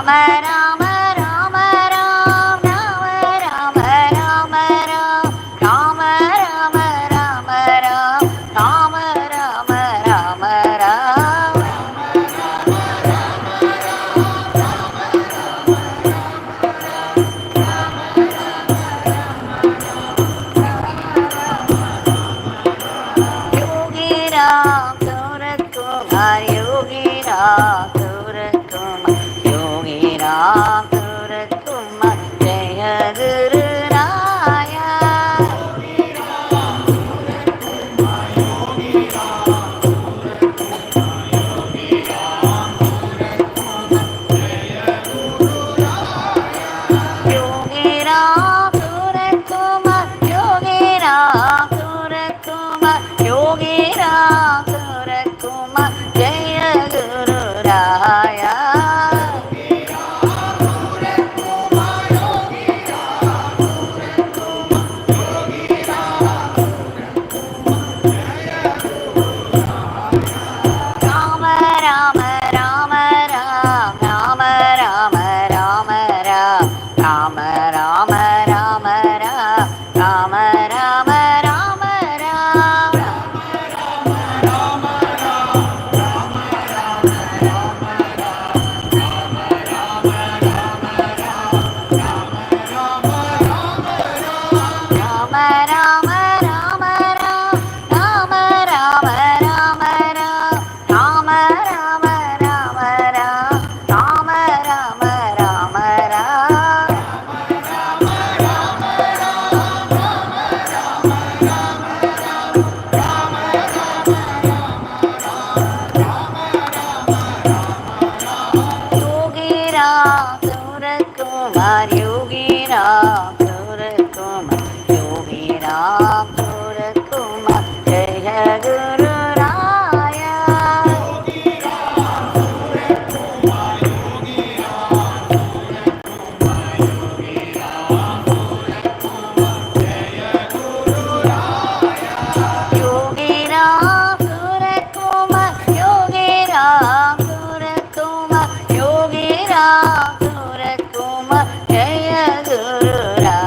Rama Rama Ram, Rama Rama Rama Ram, Rama Rama Rama Ram, Rama Rama Rama Ram. Yogi Ramsuratkumar, Yogi Ramsuratkumar, Yogi Ramsuratkumar, Jaya Guru Raya. Yogi Ramsuratkumar, Yogi Ramsuratkumar, Yogi Ramsuratkumar, Jaya Guru Raya. Rama Rama Rama Ram, Rama Rama Rama Ram, Rama Rama Rama Ram, Rama Rama Rama Ram. Rama Rama Rama Ram, Rama Rama Rama Ram, Rama Rama Rama Ram, Rama Rama Rama Ram. Yogi Ramsuratkumar, Yogi Ramsuratkumar, Yogi Ramsuratkumar, Jaya Guru Raya. Yogi Ramsuratkumar, Yogi Ramsuratkumar, Yogi Ramsuratkumar, Jaya Guru Raya.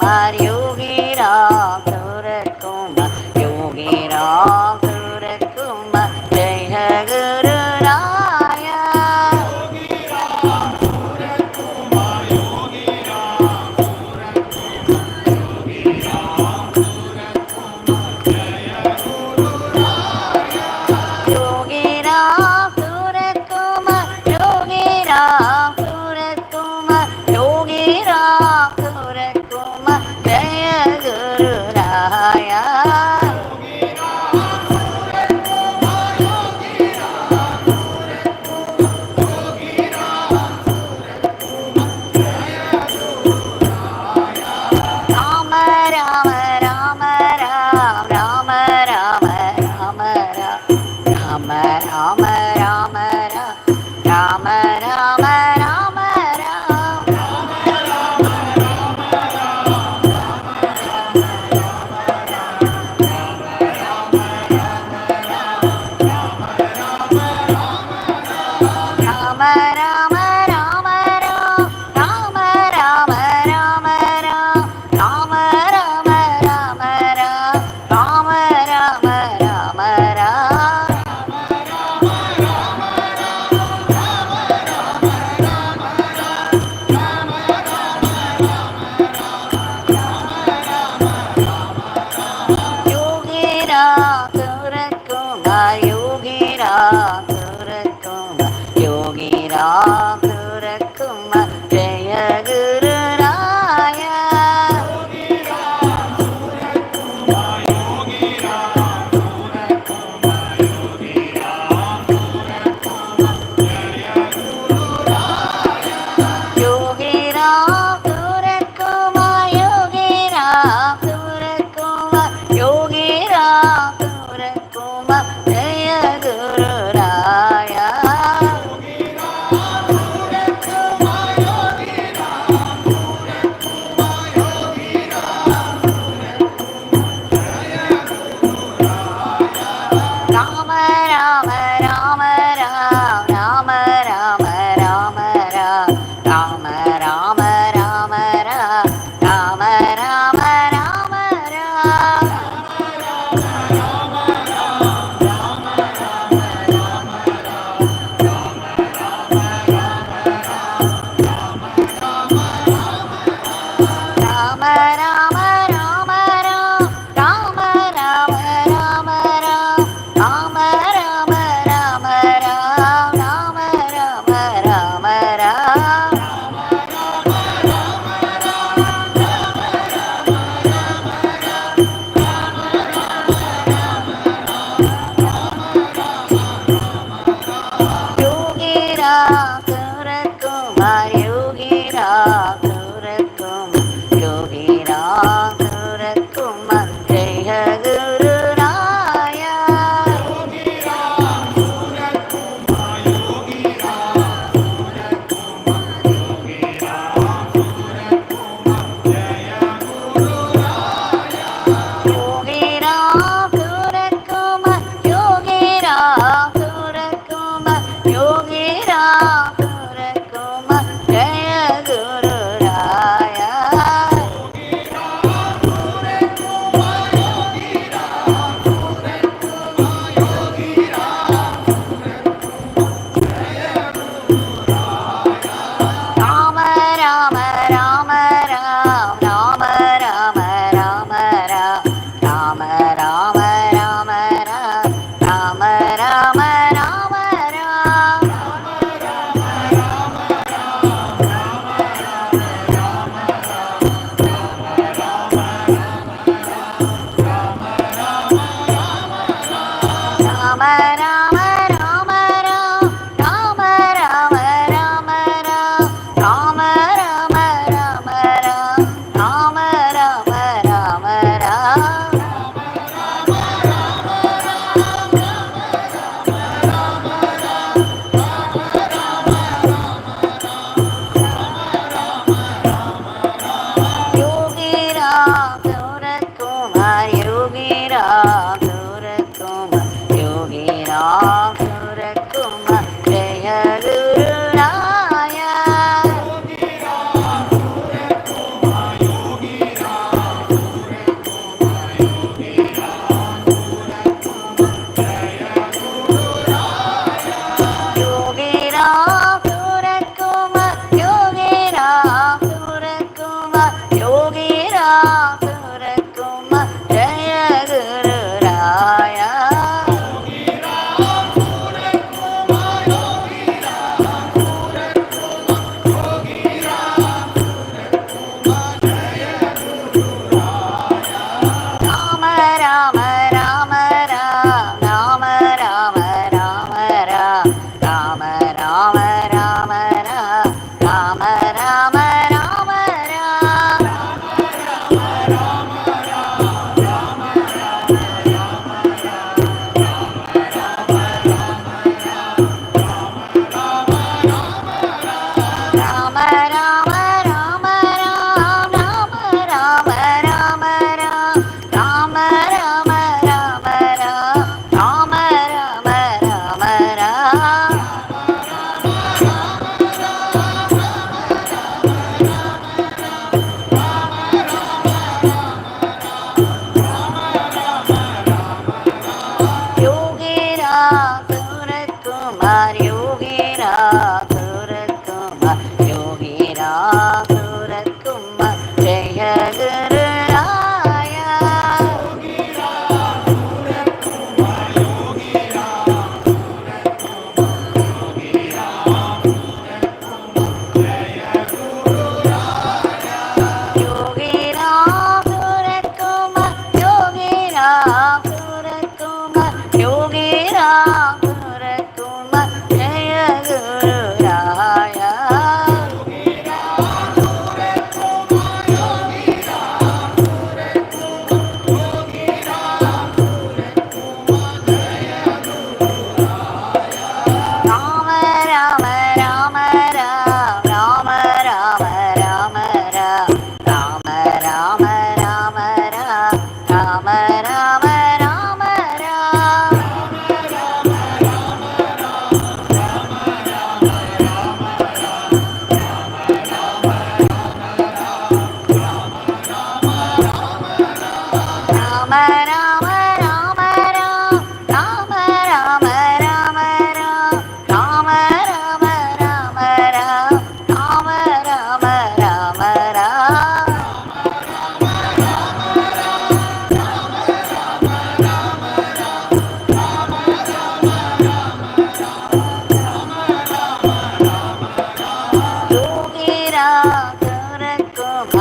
Yogi Ramsuratkumar, Yogi Ramsuratkumar, Jaya Guru Raya. Yogi Ramsuratkumar, Yogi Ramsuratkumar, Yogi Ramsuratkumar, Jaya Guru Raya. Rama Rama Rama Ram Rama Rama Rama Ram Rama Rama Rama Ram Rama Rama Rama Ram Rama Rama Rama Rama Rama Rama Rama Rama Rama Rama Rama Rama Rama Yogi Ramsuratkumar, Yogi Ramsuratkumar, Yogi Ramsuratkumar, Jaya Guru Raya. Yogi Ramsuratkumar, Yogi Ramsuratkumar, Yogi Ramsuratkumar, Jaya Guru Raya. Rama Rama Rama Ram Rama Rama Rama Ram Rama Rama Rama Ram Rama Rama Rama Rama Rama Rama Rama Rama Rama Rama Rama Rama Rama Rama Rama Rama Yogi Ramsuratkumar, Yogi Ramsuratkumar, Yogi Ramsuratkumar, Jaya Guru Raya. Yogi Ramsuratkumar, Yogi Ramsuratkumar, Yogi Ramsuratkumar, Jaya Guru Raya.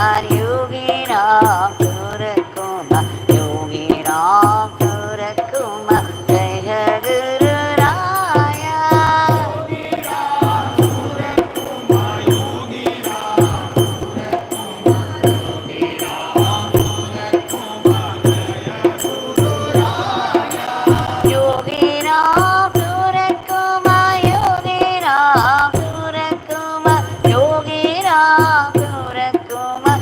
Yogi Ramsuratkumar, Yogi Ramsuratkumar, Jaya Guru Raya. Yogi Ramsuratkumar, Yogi Ramsuratkumar, Yogi Ramsuratkumar,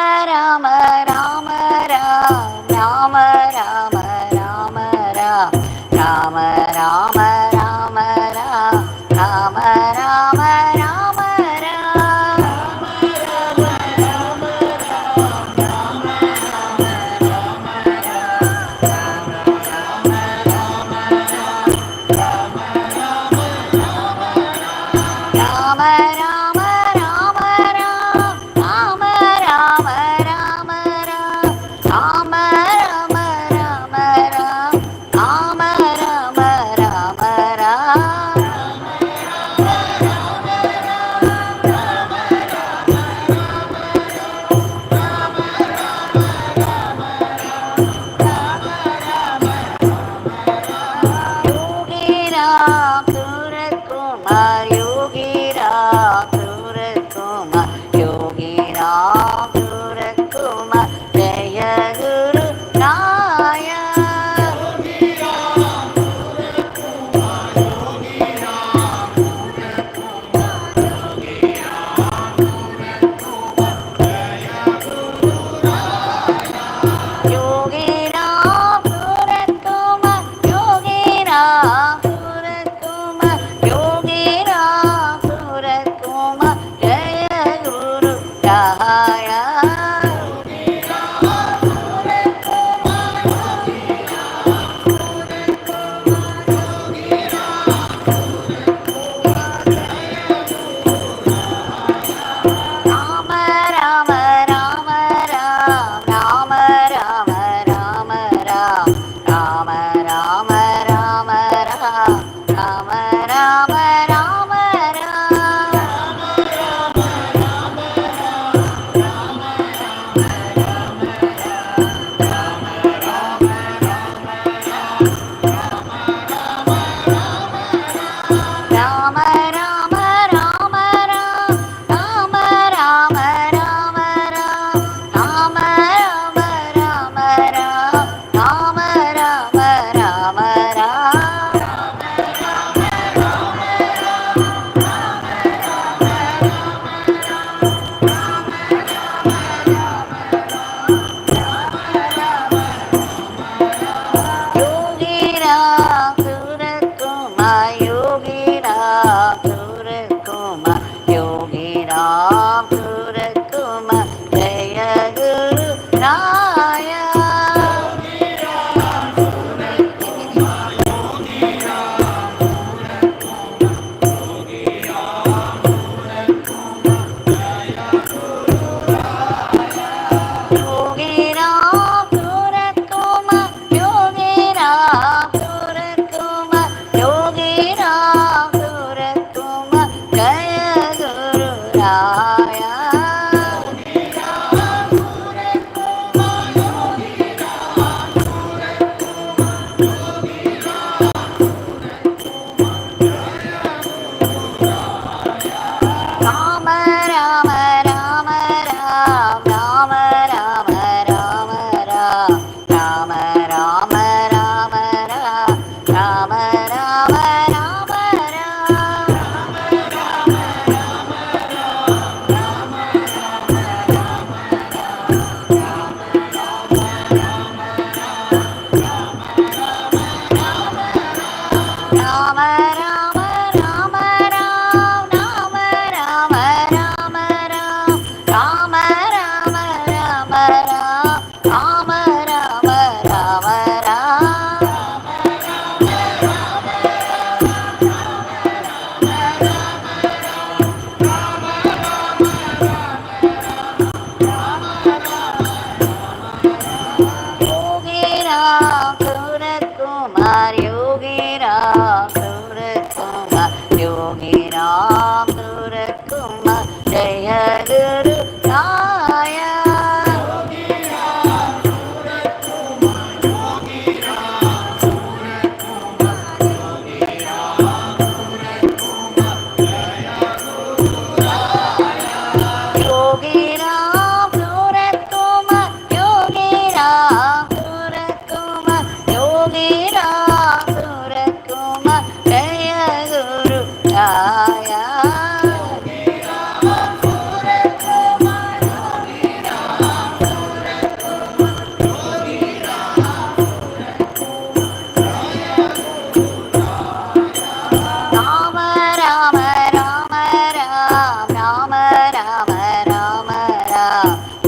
Rama Rama Rama Rama Rama Rama Rama Rama Rama Rama Rama Rama Rama Rama Rama Rama Rama Rama Rama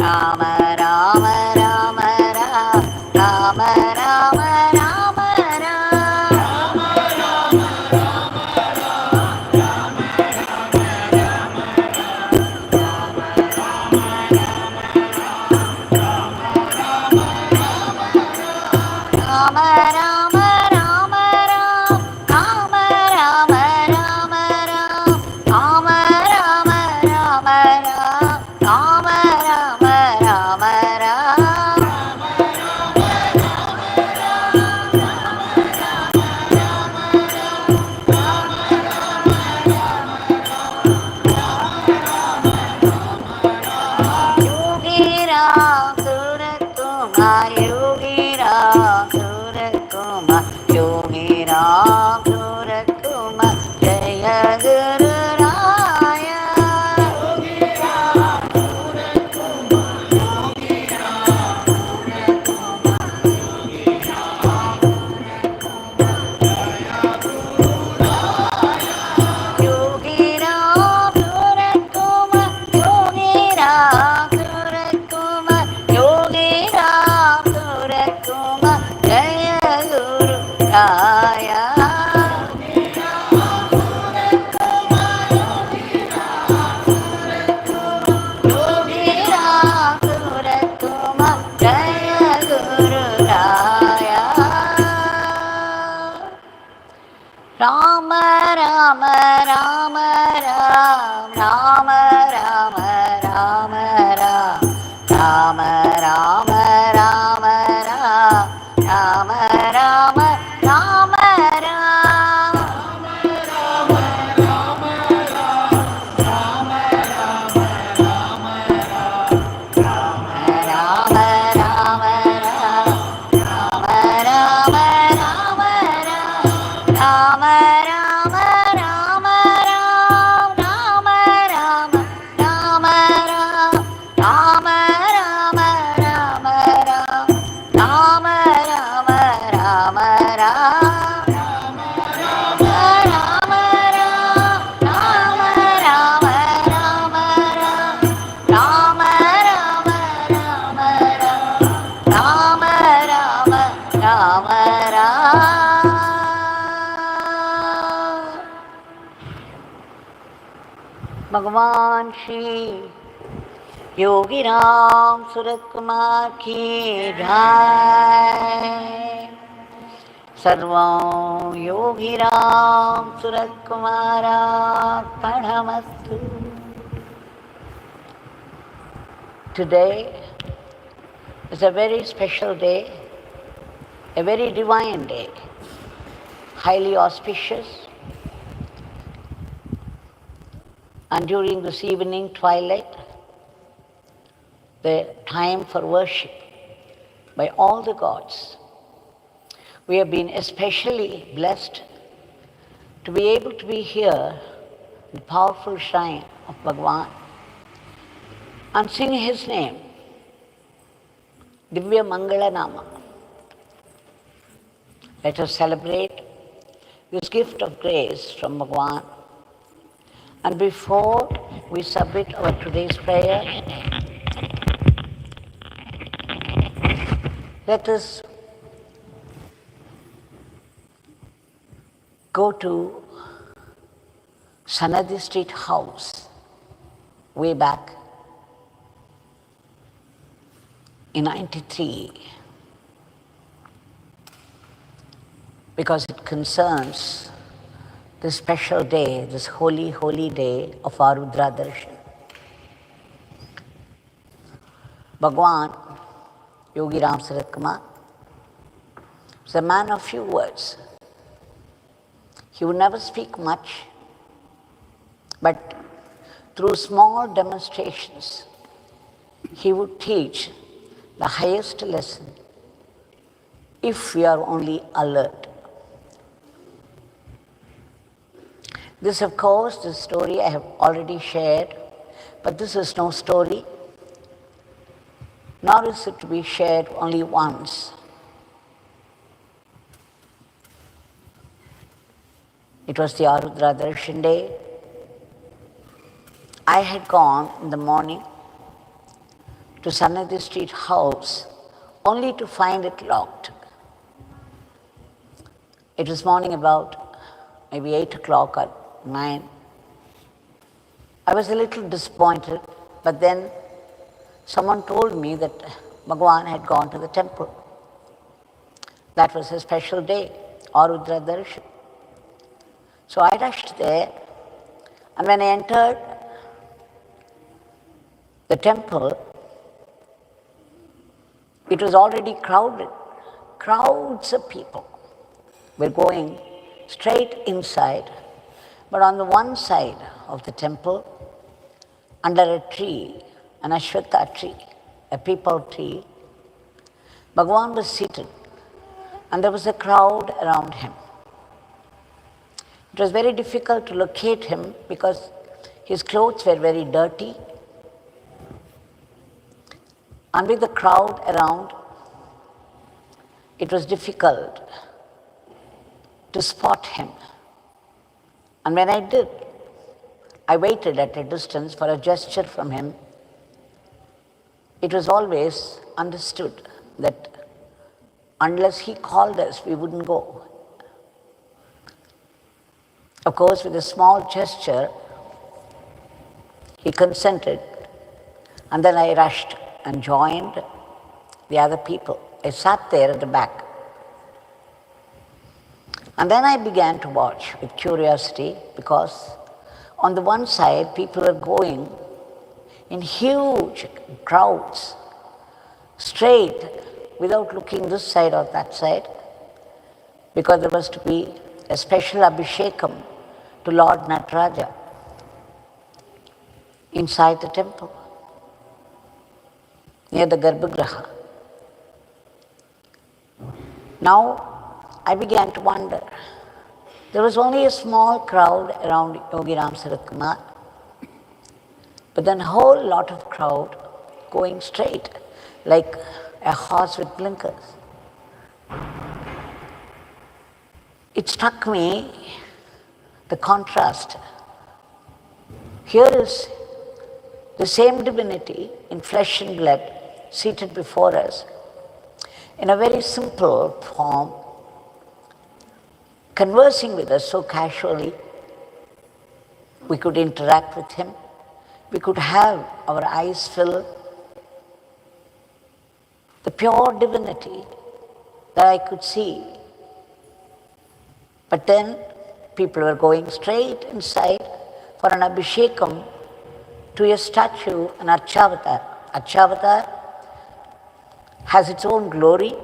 Rama Rama Rama Rama Rama Rama Rama Rama Rama Rama Rama Rama Rama Rama Rama Rama Rama Rama Yogi Ramsuratkumar Yogi Ramsuratkumar Yogi Ramsuratkumar Jaya Guru Raya Yogi Ramsuratkumar Yogi Ramsuratkumar Yogi Ramsuratkumar Jaya Guru Raya Yogi Ramsuratkumar Jaya Guru Raya Rama Rama Rama Rama Rama Rama Rama Rama Rama Rama Rama Rama Bhagwan Shri Yogi Ramsuratkumar ki jai. Sarvam Yogi Ramsuratkumar Arpanamastu. Today is a very special day, a very divine day, highly auspicious. And during this evening twilight, the time for worship by all the gods, we have been especially blessed to be able to be here in the powerful shrine of Bhagwan and sing his name, Divya Mangala Nama. Let us celebrate this gift of grace from Bhagwan. And before we submit our today's prayer, let us go to Sanadi Street House way back in 93, because it concerns this special day, this holy, holy day of Arudra Darshan. Bhagwan Yogi Ramsuratkumar was a man of few words. He would never speak much, but through small demonstrations, he would teach the highest lesson if we are only alert. This, of course, the story I have already shared, but this is no story, nor is it to be shared only once. It was the Arudra Darshan day. I had gone in the morning to Sannidhi Street house only to find it locked. It was morning about maybe 8 o'clock or 9. I was a little disappointed, but then someone told me that Bhagwan had gone to the temple. That was a special day, Arudra Darshan. So I rushed there, and when I entered the temple, it was already crowded. Crowds of people were going straight inside, but on the one side of the temple, under a tree, an ashwatha tree, a peepal tree, Bhagwan was seated, and there was a crowd around him. It was very difficult to locate him because his clothes were very dirty, and with the crowd around, it was difficult to spot him. And when I did, I waited at a distance for a gesture from him. It was always understood that unless he called us, we wouldn't go. Of course, with a small gesture, he consented, and then I rushed and joined the other people. I sat there at the back. And then I began to watch with curiosity, because on the one side, people were going in huge crowds, straight, without looking this side or that side, because there was to be a special abhishekam to Lord Nataraja inside the temple, near the Garbhagriha. Now, I began to wonder. There was only a small crowd around Yogi Ramsuratkumar, but then a whole lot of crowd going straight, like a horse with blinkers. It struck me, the contrast. Here is the same divinity in flesh and blood seated before us in a very simple form, conversing with us so casually. We could interact with him. We could have our eyes filled. The pure divinity that I could see. But then people were going straight inside for an abhishekam to a statue, an Archavatar. Archavatar has its own glory.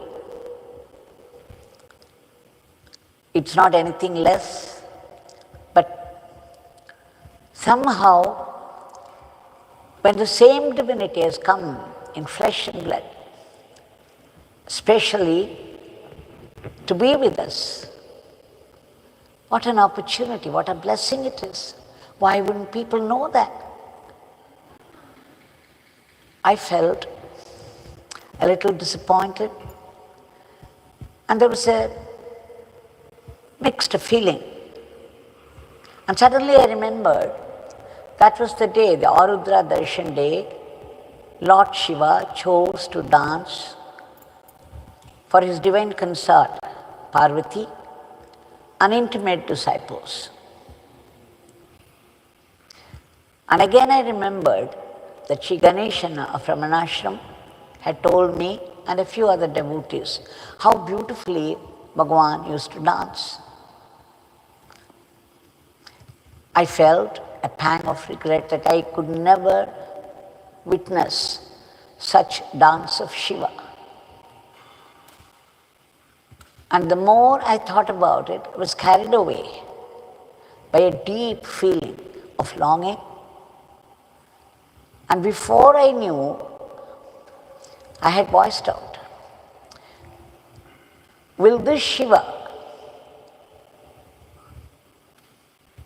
It's not anything less, but somehow, when the same divinity has come in flesh and blood, especially to be with us, what an opportunity, what a blessing it is. Why wouldn't people know that? I felt a little disappointed, and there was a mixed feeling. And suddenly I remembered that was the day, the Arudra Darshan day, Lord Shiva chose to dance for his divine consort, Parvati, and intimate disciples. And again I remembered that Sri Ganeshana from an ashram had told me, and a few other devotees, how beautifully Bhagwan used to dance. I felt a pang of regret that I could never witness such dance of Shiva. And the more I thought about it, I was carried away by a deep feeling of longing. And before I knew, I had voiced out, will this Shiva,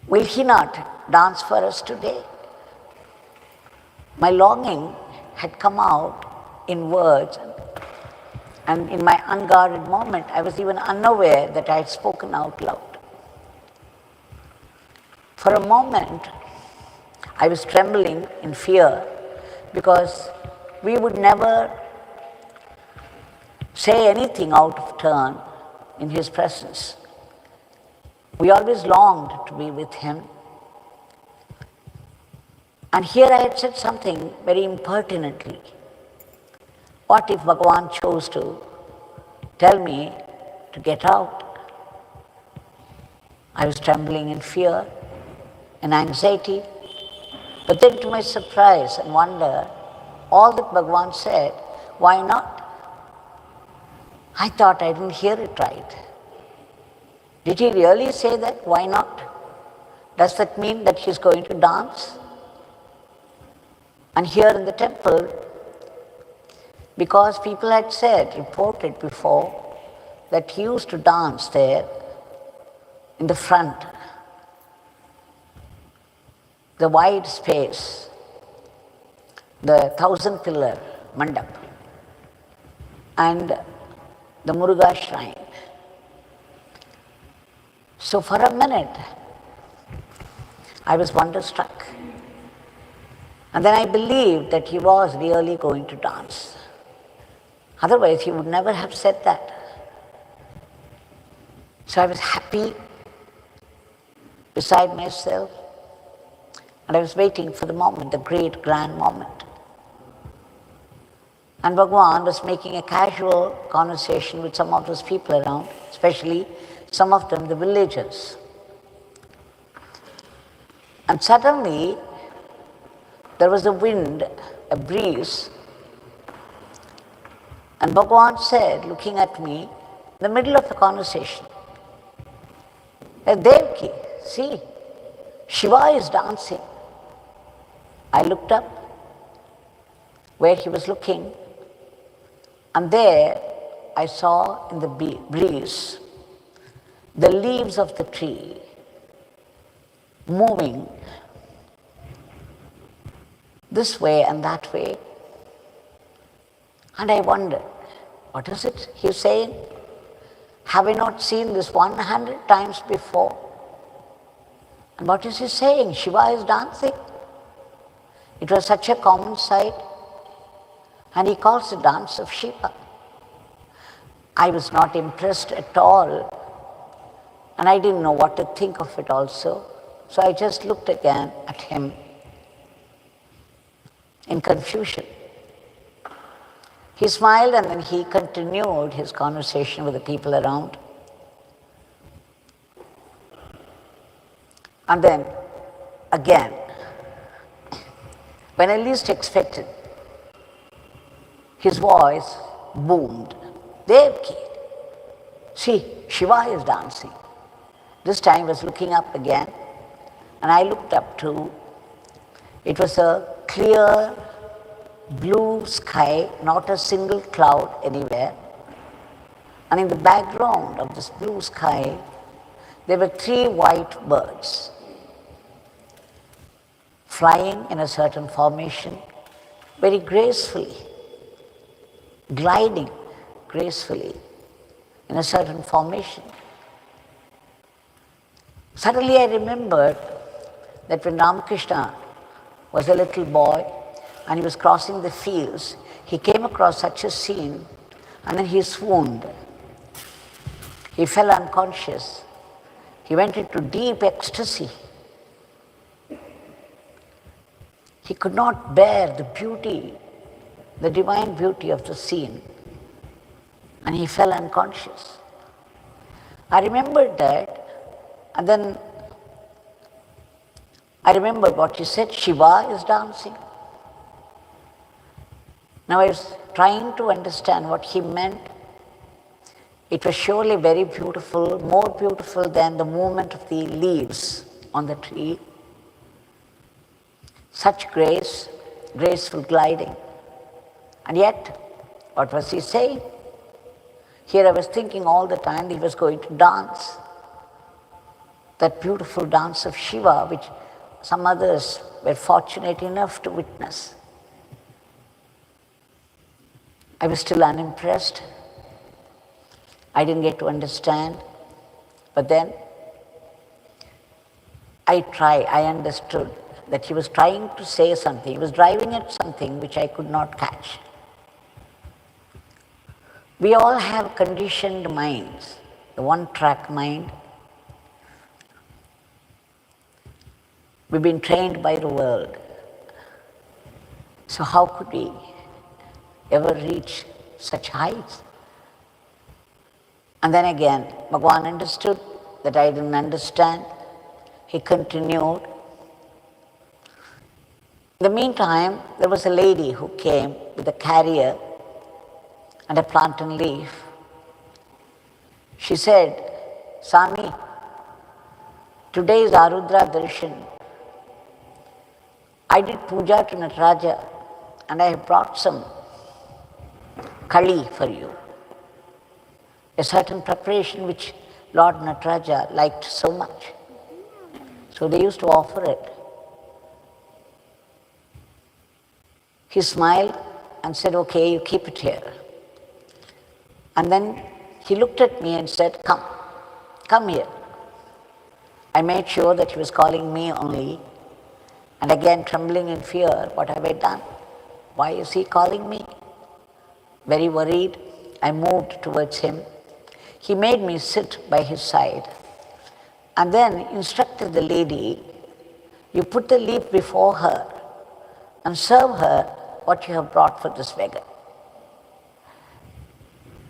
will he not dance for us today? My longing had come out in words, and in my unguarded moment, I was even unaware that I had spoken out loud. For a moment, I was trembling in fear, because we would never say anything out of turn in his presence. We always longed to be with him. And here I had said something very impertinently. What if Bhagavan chose to tell me to get out? I was trembling in fear and anxiety. But then to my surprise and wonder, all that Bhagavan said, why not? I thought I didn't hear it right. Did he really say that? Why not? Does that mean that he's going to dance? And here in the temple, because people had said, reported before, that he used to dance there in the front, the wide space, the 1,000-pillar mandap, and the Muruga shrine. So for a minute, I was wonderstruck. And then I believed that he was really going to dance. Otherwise, he would never have said that. So I was happy beside myself, and I was waiting for the moment, the great, grand moment. And Bhagwan was making a casual conversation with some of those people around, especially some of them, the villagers. And suddenly, there was a wind, a breeze, and Bhagwan said, looking at me, in the middle of the conversation, Devaki, see, Shiva is dancing. I looked up where he was looking, and there I saw in the breeze the leaves of the tree moving this way and that way. And I wondered, what is it he's saying? Have I not seen this 100 times before? And what is he saying? Shiva is dancing. It was such a common sight. And he calls the dance of Shiva. I was not impressed at all. And I didn't know what to think of it also. So I just looked again at him in confusion. He smiled and then he continued his conversation with the people around. And then, again, when I least expected, his voice boomed. Devaki, see, Shiva is dancing. This time I was looking up again, and I looked up too. It was a clear blue sky, not a single cloud anywhere. And in the background of this blue sky, there were 3 white birds flying in a certain formation, very gracefully, gliding gracefully in a certain formation. Suddenly I remembered that when Ramakrishna was a little boy and he was crossing the fields, he came across such a scene and then he swooned. He fell unconscious. He went into deep ecstasy. He could not bear the beauty, the divine beauty of the scene, and he fell unconscious. I remembered that, and then I remembered what he said, Shiva is dancing. Now I was trying to understand what he meant. It was surely very beautiful, more beautiful than the movement of the leaves on the tree. Such grace, graceful gliding. And yet, what was he saying? Here I was thinking all the time he was going to dance. That beautiful dance of Shiva, which some others were fortunate enough to witness. I was still unimpressed. I didn't get to understand. But then I understood that he was trying to say something. He was driving at something which I could not catch. We all have conditioned minds, the one-track mind. We've been trained by the world. So how could we ever reach such heights? And then again, Bhagwan understood that I didn't understand. He continued. In the meantime, there was a lady who came with a carrier and a plantain leaf. She said, "Swami, today is Arudra Darshan. I did puja to Nataraja and I have brought some kali for you, a certain preparation which Lord Nataraja liked so much. So they used to offer it." He smiled and said, "Okay, you keep it here." And then he looked at me and said, come here." I made sure that he was calling me only. And again, trembling in fear, what have I done? Why is he calling me? Very worried, I moved towards him. He made me sit by his side and then instructed the lady, "You put the leaf before her and serve her what you have brought for this beggar."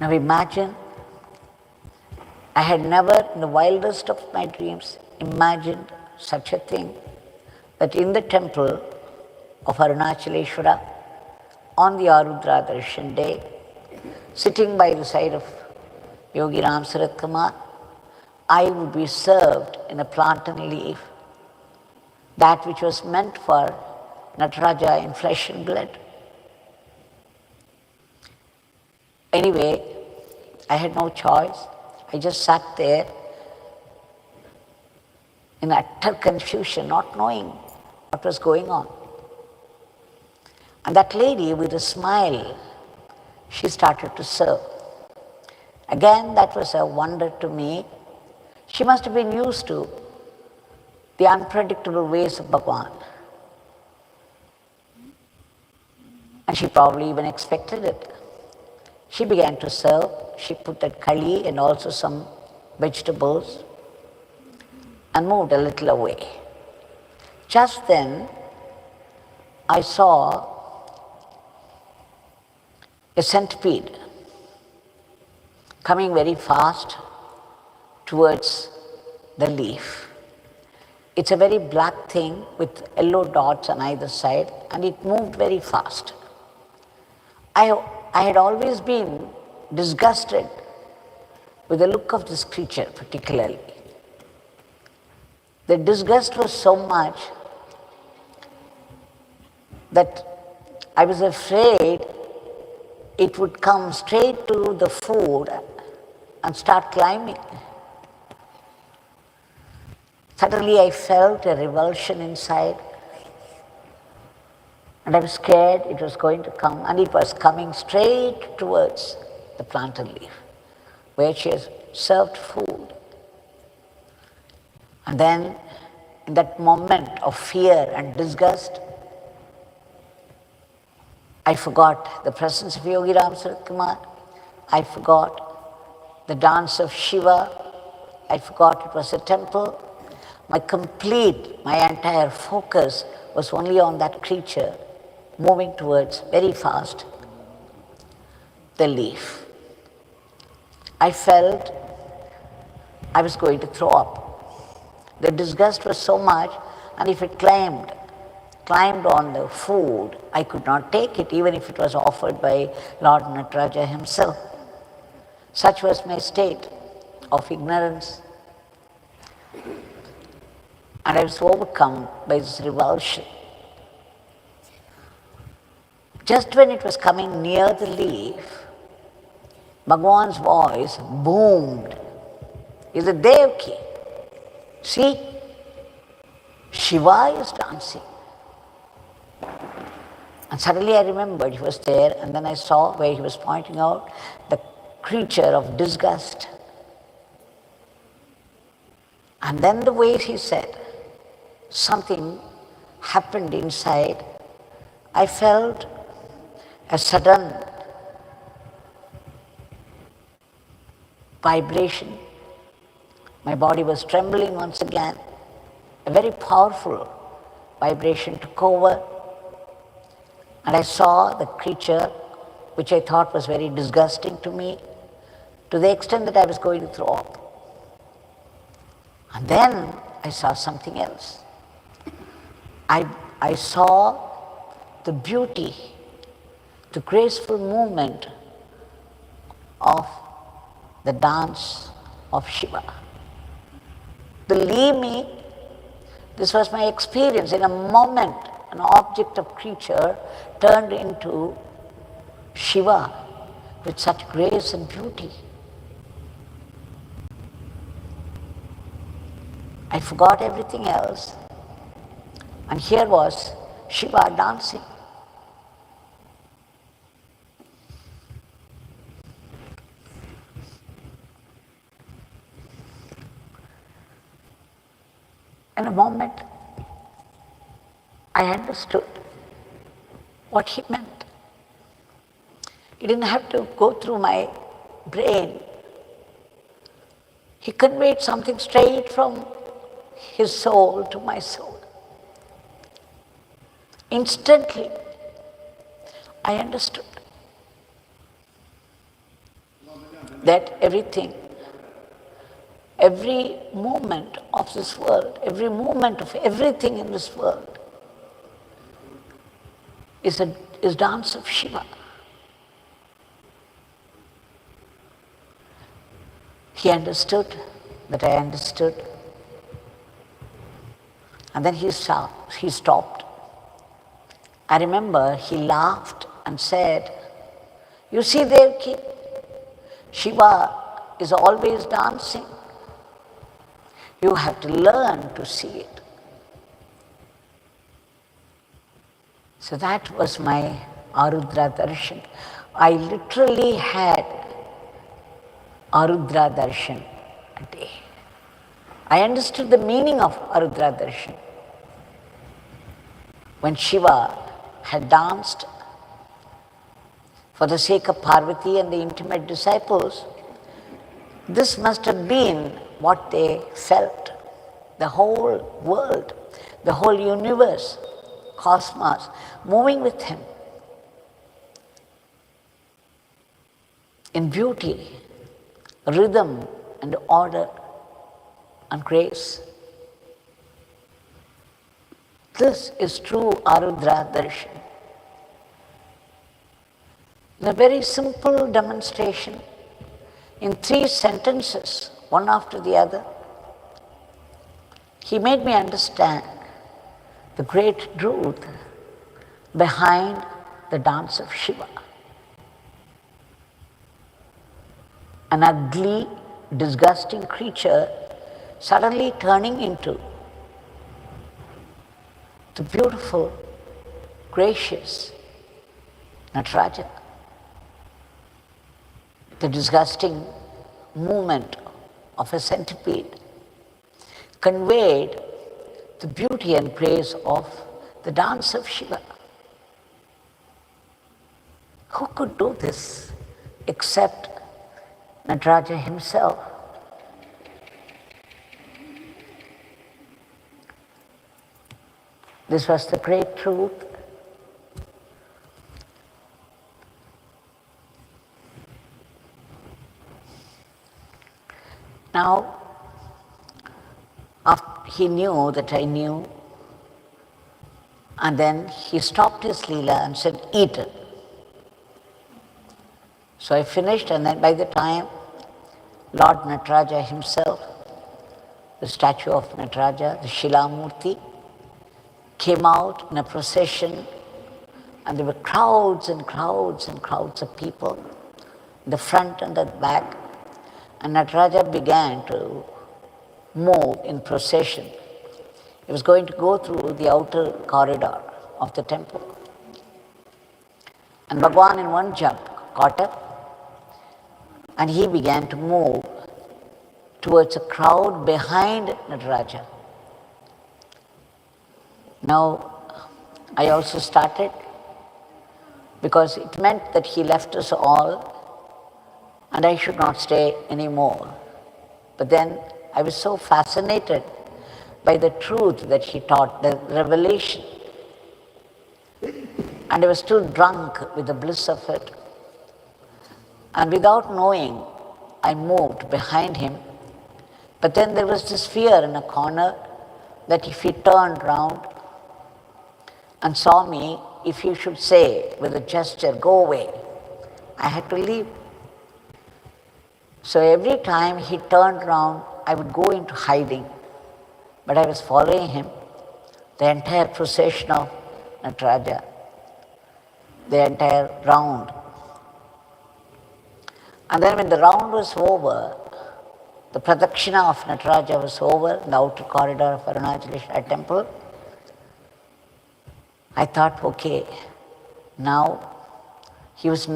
Now imagine, I had never in the wildest of my dreams imagined such a thing, that in the temple of Arunachaleshwara, on the Arudra Darshan day, sitting by the side of Yogi Ramsuratkumar, I would be served in a plantain leaf, that which was meant for Nataraja in flesh and blood. Anyway, I had no choice. I just sat there in utter confusion, not knowing what was going on. And that lady, with a smile, she started to serve. Again, that was a wonder to me. She must have been used to the unpredictable ways of Bhagwan. And she probably even expected it. She began to serve. She put that kali and also some vegetables and moved a little away. Just then, I saw a centipede coming very fast towards the leaf. It's a very black thing with yellow dots on either side, and it moved very fast. I had always been disgusted with the look of this creature particularly. The disgust was so much that I was afraid it would come straight to the food and start climbing. Suddenly I felt a revulsion inside, and I was scared it was going to come, and it was coming straight towards the plantain leaf, where she has served food. And then, in that moment of fear and disgust, I forgot the presence of Yogi Ramsuratkumar. I forgot the dance of Shiva. I forgot it was a temple. My entire focus was only on that creature moving towards, very fast, the leaf. I felt I was going to throw up. The disgust was so much, and if it climbed on the food, I could not take it, even if it was offered by Lord Nataraja himself. Such was my state of ignorance. And I was overcome by this revulsion. Just when it was coming near the leaf, Bhagwan's voice boomed. Is it Devaki? See, Shiva is dancing. And suddenly I remembered he was there, and then I saw where he was pointing out the creature of disgust. And then the way he said, something happened inside, I felt a sudden vibration. My body was trembling once again. A very powerful vibration took over, and I saw the creature, which I thought was very disgusting to me, to the extent that I was going to throw up. And then I saw something else. I saw the beauty, the graceful movement of the dance of Shiva. Believe me, this was my experience. In a moment, an object of creature turned into Shiva with such grace and beauty. I forgot everything else, and here was Shiva dancing. In a moment, I understood what he meant. He didn't have to go through my brain. He conveyed something straight from his soul to my soul. Instantly, I understood that everything, every movement of this world, every movement of everything in this world is dance of Shiva. He understood that I understood. And then he stopped. I remember he laughed and said, "You see Devaki, Shiva is always dancing. You have to learn to see it." So that was my Arudra Darshan. I literally had Arudra Darshan a day. I understood the meaning of Arudra Darshan. When Shiva had danced for the sake of Parvati and the intimate disciples, this must have been what they felt. The whole world, the whole universe, cosmos, moving with him in beauty, rhythm and order and grace. This is true Arudra Darshan. In a very simple demonstration, in 3 sentences, one after the other, he made me understand the great truth behind the dance of Shiva. An ugly, disgusting creature suddenly turning into the beautiful, gracious Nataraja. The disgusting movement of a centipede conveyed the beauty and grace of the dance of Shiva. Who could do this except Nataraja himself? This was the great truth. Now, he knew that I knew, and then he stopped his Leela and said, "Eat it." So I finished, and then by the time Lord Nataraja himself, the statue of Nataraja, the Shilamurti, came out in a procession, and there were crowds and crowds and crowds of people in the front and at the back, and Nataraja began to move in procession. He was going to go through the outer corridor of the temple. And Bhagwan in one jump caught up, and he began to move towards a crowd behind Nataraja. Now, I also started because it meant that he left us all and I should not stay anymore. But then I was so fascinated by the truth that he taught, the revelation. And I was still drunk with the bliss of it. And without knowing, I moved behind him. But then there was this fear in a corner that if he turned round and saw me, if he should say with a gesture, "Go away," I had to leave. So every time he turned round, I would go into hiding. But I was following him, the entire procession of Nataraja, the entire round. And then when the round was over, the pradakshina of Nataraja was over in the outer corridor of Arunachaleshwara temple, I thought, okay, now he was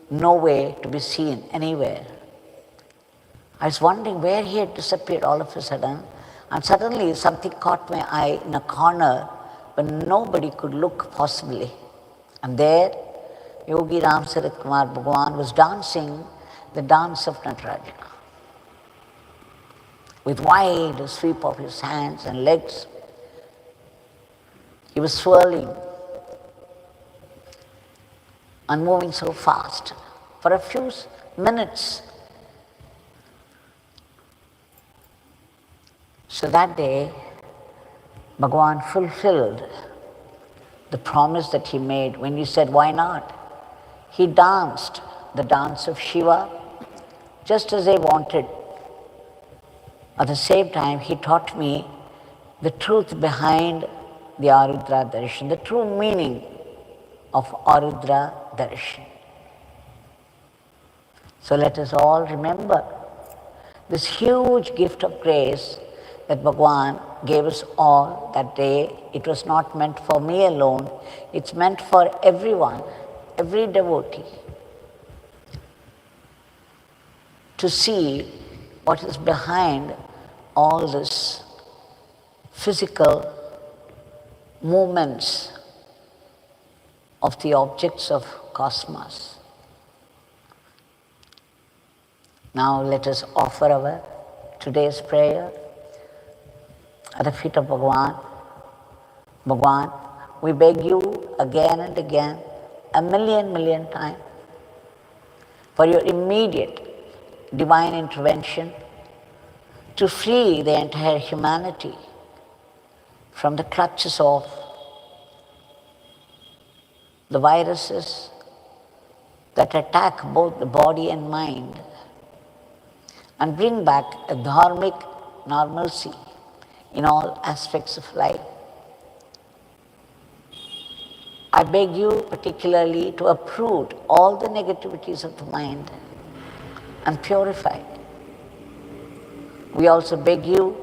no way to be seen anywhere. I was wondering where he had disappeared all of a sudden, and suddenly something caught my eye in a corner where nobody could look possibly. And there, Yogi Ramsuratkumar Bhagwan was dancing the dance of Nataraja. With wide sweep of his hands and legs, he was swirling and moving so fast for a few minutes. So that day, Bhagwan fulfilled the promise that he made when he said, why not? He danced the dance of Shiva just as I wanted. At the same time, he taught me the truth behind the Arudra Darshan, the true meaning of Arudra Darshan. So let us all remember this huge gift of grace that Bhagwan gave us all that day. It was not meant for me alone, it's meant for everyone, every devotee, to see what is behind all this physical movements of the objects of cosmos. Now let us offer our today's prayer at the feet of Bhagwan. Bhagwan, we beg you again and again, a million times, for your immediate divine intervention to free the entire humanity from the clutches of the viruses that attack both the body and mind, and bring back a dharmic normalcy in all aspects of life. I beg you particularly to uproot all the negativities of the mind and purify it. We also beg you,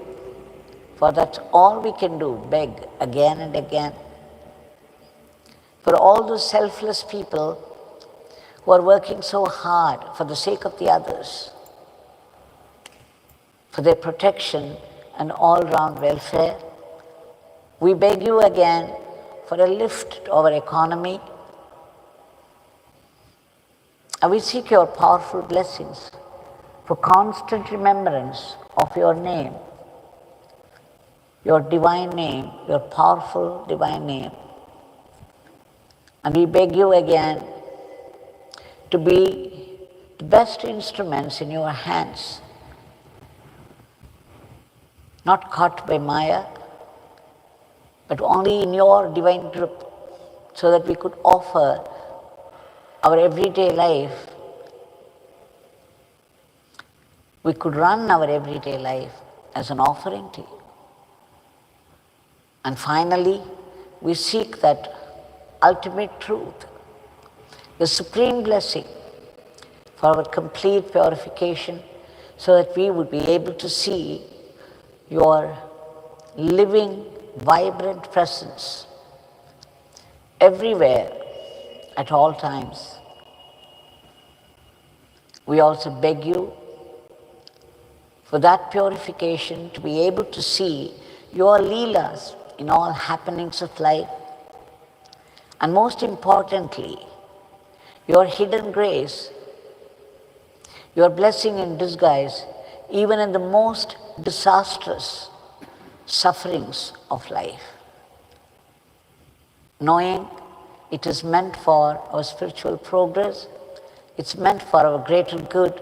for that's all we can do, beg again and again, for all those selfless people who are working so hard for the sake of the others, for their protection and all-round welfare. We beg you again for a lift to our economy, and we seek your powerful blessings for constant remembrance of your name, your divine name, your powerful divine name. And we beg you again to be the best instruments in your hands, not caught by Maya, but only in your divine grip, so that we could offer our everyday life. We could run our everyday life as an offering to you. And finally, we seek that ultimate truth, the supreme blessing for our complete purification, so that we would be able to see your living, vibrant presence everywhere, at all times. We also beg you for that purification, to be able to see your leelas in all happenings of life, And most importantly, your hidden grace, your blessing in disguise, even in the most disastrous sufferings of life. Knowing it is meant for our spiritual progress, it's meant for our greater good,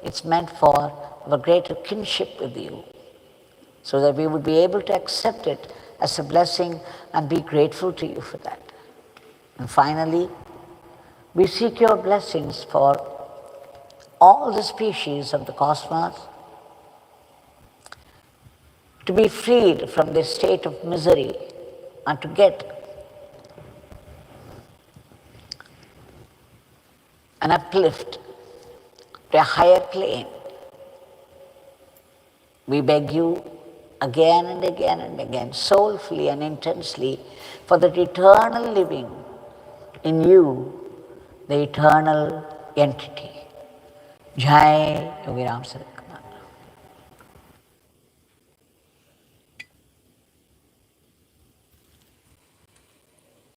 it's meant for our greater kinship with you, so that we would be able to accept it as a blessing and be grateful to you for that. And finally, we seek your blessings for all the species of the cosmos to be freed from this state of misery and to get an uplift to a higher plane. We beg you again and again and again, soulfully and intensely, for that eternal living in you, the eternal entity. Jai Yogi Ramsuratkumar.